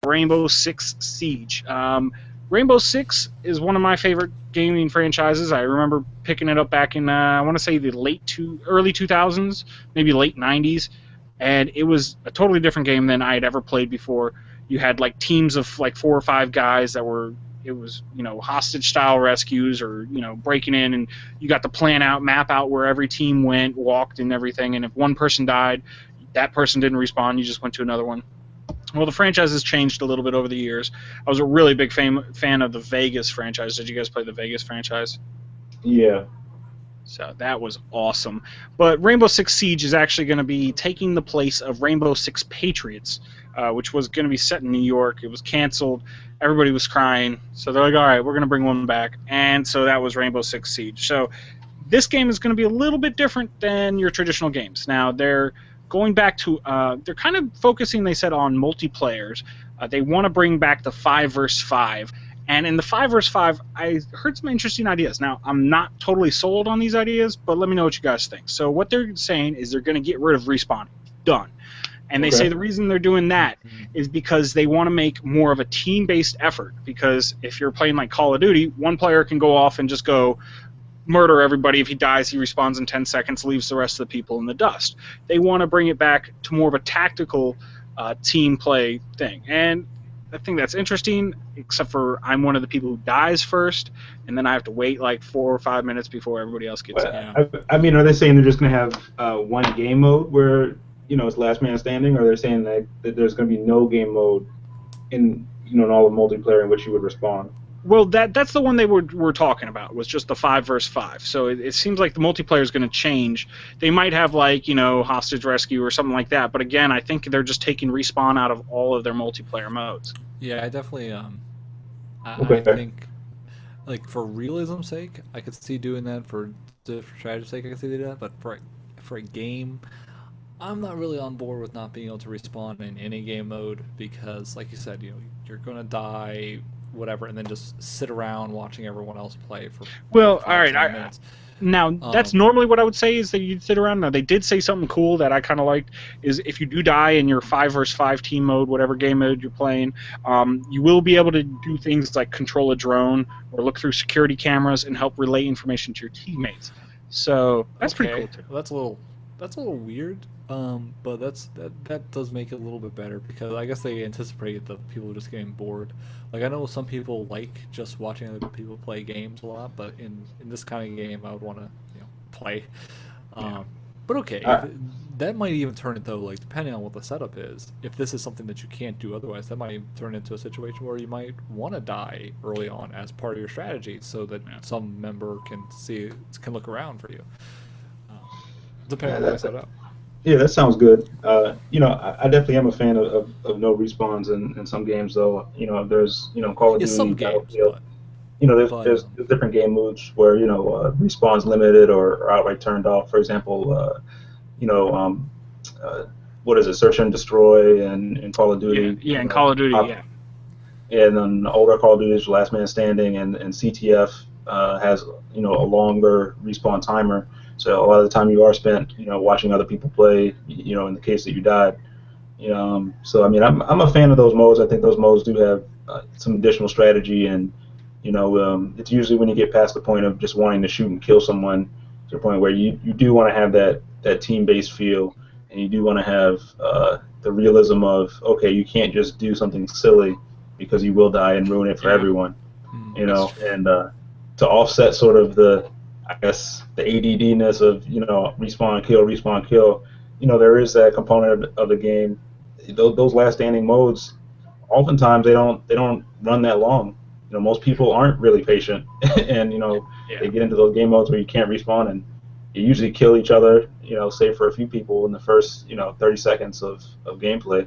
Rainbow Six Siege. Rainbow Six is one of my favorite gaming franchises. I remember picking it up back in, I want to say the early 2000s, maybe late 90s, and it was a totally different game than I had ever played before. You had like teams of like 4 or 5 guys that were, it was, hostage style rescues or, breaking in, and you got to map out where every team went, walked and everything, and if one person died, that person didn't respawn, you just went to another one. Well, the franchise has changed a little bit over the years. I was a really big fan of the Vegas franchise. Did you guys play the Vegas franchise? Yeah. So that was awesome. But Rainbow Six Siege is actually going to be taking the place of Rainbow Six Patriots, which was going to be set in New York. It was canceled. Everybody was crying. So they're like, all right, we're going to bring one back. And so that was Rainbow Six Siege. So this game is going to be a little bit different than your traditional games. Now, they're going back to, they're kind of focusing, they said, on multiplayers. They want to bring back the 5 versus 5. And in the 5 versus 5, I heard some interesting ideas. Now, I'm not totally sold on these ideas, but let me know what you guys think. So what they're saying is they're going to get rid of respawn. Done. And they say the reason they're doing that is because they want to make more of a team-based effort. Because if you're playing like Call of Duty, one player can go off and just go murder everybody. If he dies, he respawns in 10 seconds, leaves the rest of the people in the dust. They want to bring it back to more of a tactical team play thing. And I think that's interesting, except for I'm one of the people who dies first, and then I have to wait like 4 or 5 minutes before everybody else gets in. I mean, are they saying they're just going to have one game mode where, it's last man standing, or they're saying that there's going to be no game mode in, in all the multiplayer in which you would respawn? Well, that's the one they were talking about, was just the 5 versus 5. So it seems like the multiplayer is going to change. They might have like, hostage rescue or something like that. But again, I think they're just taking respawn out of all of their multiplayer modes. Yeah, I definitely, I think, like, for realism's sake, I could see doing that. For strategy's sake, I could see doing that. But for a game, I'm not really on board with not being able to respawn in any game mode because, like you said, you're going to die, whatever, and then just sit around watching everyone else play for 5 minutes. Now, that's normally what I would say, is that you'd sit around. Now, they did say something cool that I kind of liked, is if you do die in your 5 versus 5 team mode, whatever game mode you're playing, you will be able to do things like control a drone or look through security cameras and help relay information to your teammates. So that's pretty cool, too. Well, that's a little weird, but that does make it a little bit better, because I guess they anticipate the people just getting bored. Like, I know some people like just watching other people play games a lot, but in this kind of game, I would want to play. But okay, that might even turn it, though, like, depending on what the setup is. If this is something that you can't do otherwise, that might even turn into a situation where you might want to die early on as part of your strategy, so that some member can look around for you. Depending on what I set up. Yeah, that sounds good. I definitely am a fan of no respawns in some games, though. There's Call of Duty, some games, there's different game modes where respawns limited or outright turned off. For example, what is it, Search and Destroy and Call of Duty. Yeah, in Call of Duty, And then older Call of Duty is Last Man Standing, and CTF has a longer respawn timer. So a lot of the time you are spent, watching other people play, in the case that you died. So I mean, I'm a fan of those modes. I think those modes do have some additional strategy, and it's usually when you get past the point of just wanting to shoot and kill someone, to the point where you do want to have that team-based feel, and you do want to have the realism of, okay, you can't just do something silly because you will die and ruin it for everyone, and to offset sort of the ADD-ness of, respawn, kill, there is that component of the game. Those last standing modes, oftentimes they don't run that long. Most people aren't really patient, and they get into those game modes where you can't respawn, and you usually kill each other, save for a few people in the first 30 seconds of gameplay.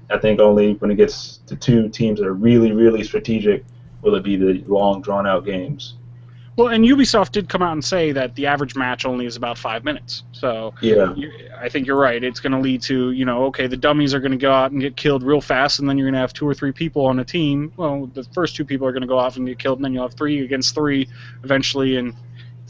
I think only when it gets to 2 teams that are really, really strategic will it be the long, drawn-out games. Well, and Ubisoft did come out and say that the average match only is about 5 minutes. So I think you're right. It's going to lead to, okay, the dummies are going to go out and get killed real fast, and then you're going to have 2 or 3 people on a team. Well, the first 2 people are going to go off and get killed, and then you'll have 3 against 3 eventually, and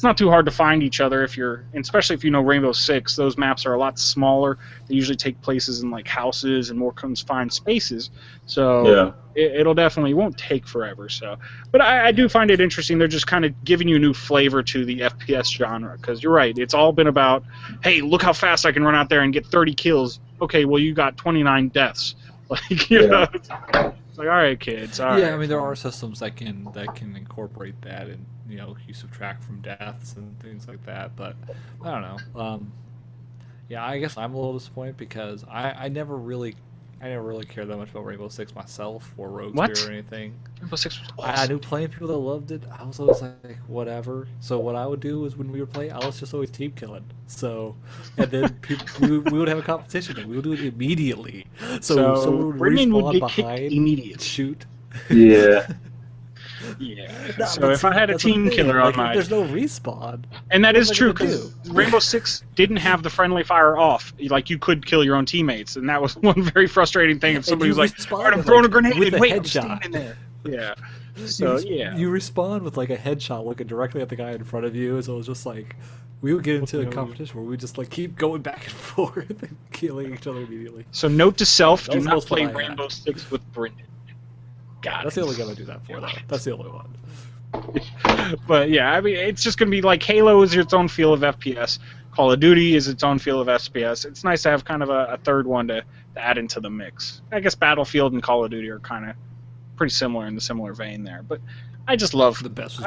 it's not too hard to find each other if you're, and especially if you know Rainbow Six. Those maps are a lot smaller. They usually take places in like houses and more confined spaces. So it'll definitely won't take forever. So, but I do find it interesting. They're just kind of giving you a new flavor to the FPS genre, because you're right. It's all been about, hey, look how fast I can run out there and get 30 kills. Okay, well you got 29 deaths. Like know. It's like, all right, kids. All right. I mean, there are systems that can incorporate that, and you subtract from deaths and things like that. But I don't know. Yeah, I guess I'm a little disappointed because I never really cared that much about Rainbow Six myself or Rogue Spear or anything. Rainbow Six was awesome. I knew plenty of people that loved it. I was always like, whatever. So what I would do is when we would play, I was just always team killing. So, and then we would have a competition and we would do it immediately. So someone would respawn behind, immediately shoot. Yeah. Yeah. No, so if I had a team killer on my, there's no respawn. And that is true, because Rainbow Six didn't have the friendly fire off. Like, you could kill your own teammates, and that was one very frustrating thing. If somebody was like, "All right, I'm throwing a grenade," and wait, I'm standing there. Yeah. So you respawn with like a headshot looking directly at the guy in front of you. So it was just like we would get into a competition where we just like keep going back and forth and killing each other immediately. So note to self: do not play Rainbow Six with Brendan. That's the only game I do that for, though. That's the only one. But yeah, I mean, it's just going to be like Halo is its own feel of FPS. Call of Duty is its own feel of FPS. It's nice to have kind of a third one to add into the mix. I guess Battlefield and Call of Duty are kind of pretty similar in the similar vein there. But I just love the best.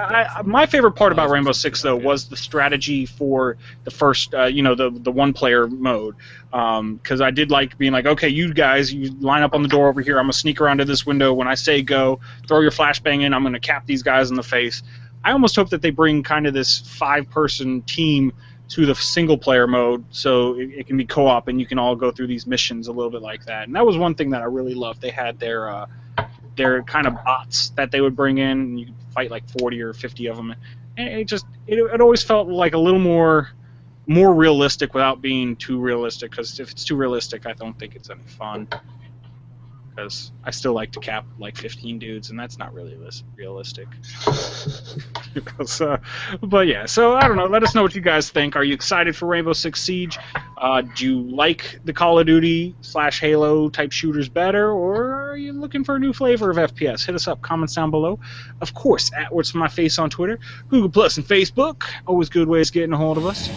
My favorite part about Rainbow Six though was the strategy for the first, the one-player mode, because I did like being like, okay, you guys, you line up on the door over here. I'm gonna sneak around to this window. When I say go, throw your flashbang in. I'm gonna cap these guys in the face. I almost hope that they bring kind of this 5-person team to the single-player mode, so it can be co-op and you can all go through these missions a little bit like that. And that was one thing that I really loved. They had their kind of bots that they would bring in, and you could fight like 40 or 50 of them. And it always felt like a little more realistic without being too realistic, because if it's too realistic, I don't think it's any fun. Because I still like to cap like 15 dudes, and that's not really realistic. But yeah, so I don't know. Let us know what you guys think. Are you excited for Rainbow Six Siege? Do you like the Call of Duty / Halo type shooters better, or are you looking for a new flavor of FPS? Hit us up, comments down below. Of course, @What's My Face on Twitter, Google Plus, and Facebook. Always good ways getting a hold of us.